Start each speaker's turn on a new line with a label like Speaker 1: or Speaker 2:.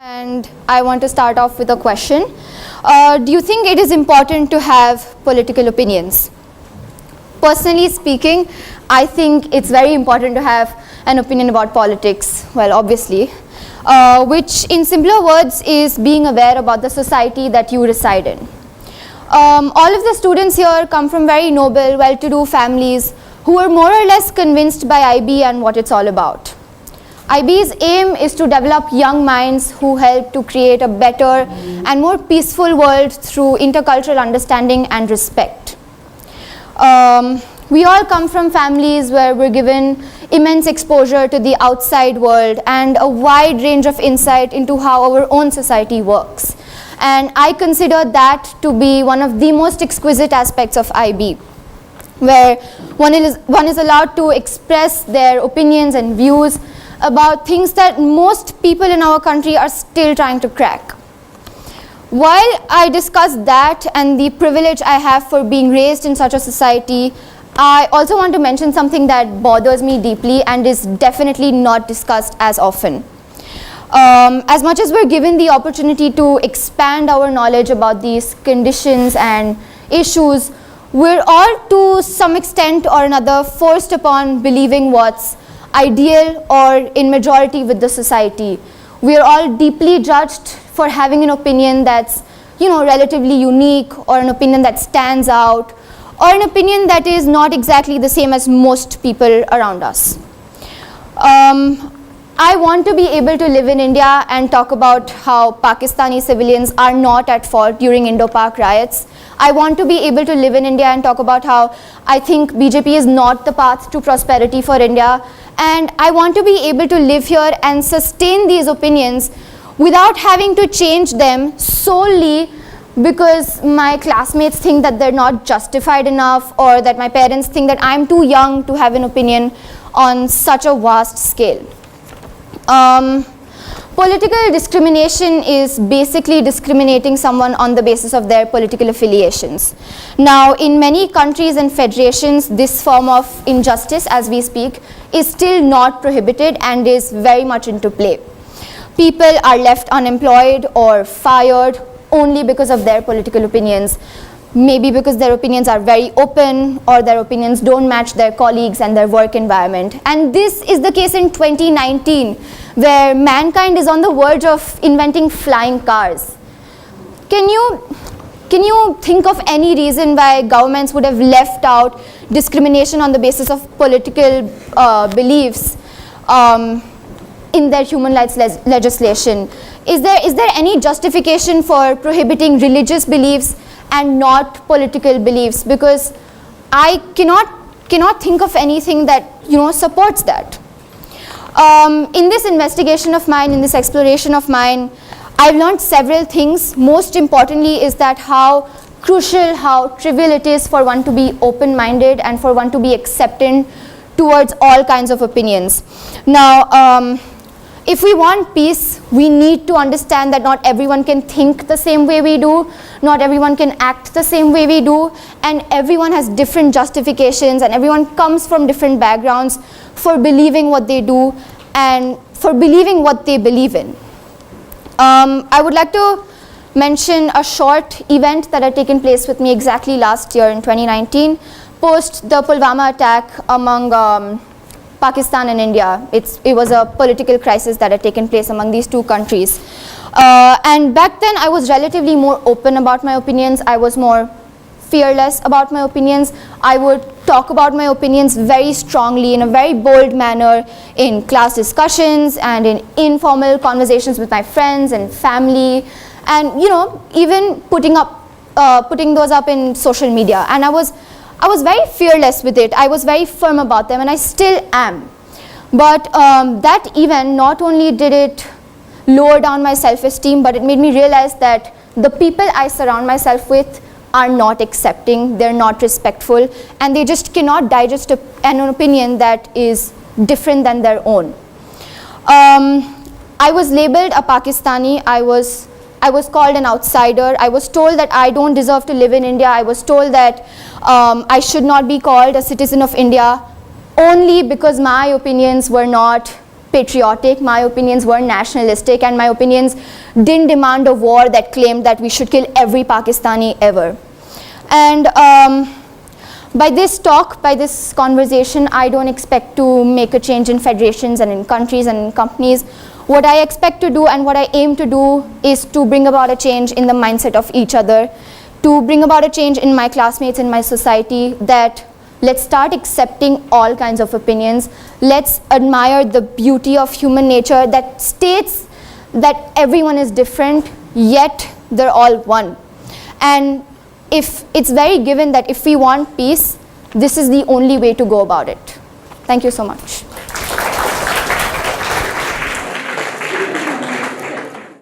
Speaker 1: And I want to start off with a question. Do you think it is important to have political opinions? Personally speaking, I think it's very important to have an opinion about politics, well, obviously, which in simpler words is being aware about the society that you reside in. All of the students here come from very noble, well-to-do families who are more or less convinced by IB and what it's all about. IB's aim is to develop young minds who help to create a better and more peaceful world through intercultural understanding and respect. We all come from families where we're given immense exposure to the outside world and a wide range of insight into how our own society works. And I consider that to be one of the most exquisite aspects of IB, where one is allowed to express their opinions and views about things that most people in our country are still trying to crack. While I discuss that and the privilege I have for being raised in such a society, I also want to mention something that bothers me deeply and is definitely not discussed as often. As much as we're given the opportunity to expand our knowledge about these conditions and issues, we're all to some extent or another forced upon believing what's ideal or in majority with the society. We are all deeply judged for having an opinion that's, relatively unique, or an opinion that stands out, or an opinion that is not exactly the same as most people around us. I want to be able to live in India and talk about how Pakistani civilians are not at fault during Indo-Pak riots. I want to be able to live in India and talk about how I think BJP is not the path to prosperity for India. And I want to be able to live here and sustain these opinions without having to change them solely because my classmates think that they're not justified enough, or that my parents think that I'm too young to have an opinion on such a vast scale. Political discrimination is basically discriminating someone on the basis of their political affiliations. Now, in many countries and federations, this form of injustice, as we speak, is still not prohibited and is very much into play. People are left unemployed or fired only because of their political opinions, maybe because their opinions are very open or their opinions don't match their colleagues and their work environment. And this is the case in 2019, where mankind is on the verge of inventing flying cars. Can you think of any reason why governments would have left out discrimination on the basis of political beliefs in their human rights legislation? Is there any justification for prohibiting religious beliefs and not political beliefs? Because I cannot think of anything that supports that. In this investigation of mine, in this exploration of mine, I've learned several things. Most importantly is that how crucial, how trivial it is for one to be open-minded and for one to be accepting towards all kinds of opinions. Now, if we want peace, we need to understand that not everyone can think the same way we do, not everyone can act the same way we do, and everyone has different justifications and everyone comes from different backgrounds for believing what they do and for believing what they believe in. I would like to mention a short event that had taken place with me exactly last year in 2019, post the Pulwama attack among Pakistan and India. It was a political crisis that had taken place among these two countries. And back then I was relatively more open about my opinions. I was more fearless about my opinions. I would talk about my opinions very strongly in a very bold manner in class discussions and in informal conversations with my friends and family, and even putting those up in social media. And I was very fearless with it. I was very firm about them, and I still am. But that event, not only did it lower down my self-esteem, but it made me realize that the people I surround myself with are not accepting, they're not respectful, and they just cannot digest an opinion that is different than their own. I was labeled a Pakistani. I was called an outsider. I was told that I don't deserve to live in India. I was told that I should not be called a citizen of India only because my opinions were not patriotic, my opinions were nationalistic, and my opinions didn't demand a war that claimed that we should kill every Pakistani ever. And by this talk, by this conversation, I don't expect to make a change in federations and in countries and in companies. What I expect to do and what I aim to do is to bring about a change in the mindset of each other, to bring about a change in my classmates, in my society, that let's start accepting all kinds of opinions. Let's admire the beauty of human nature that states that everyone is different, yet they're all one. And if it's very given that if we want peace, this is the only way to go about it. Thank you so much.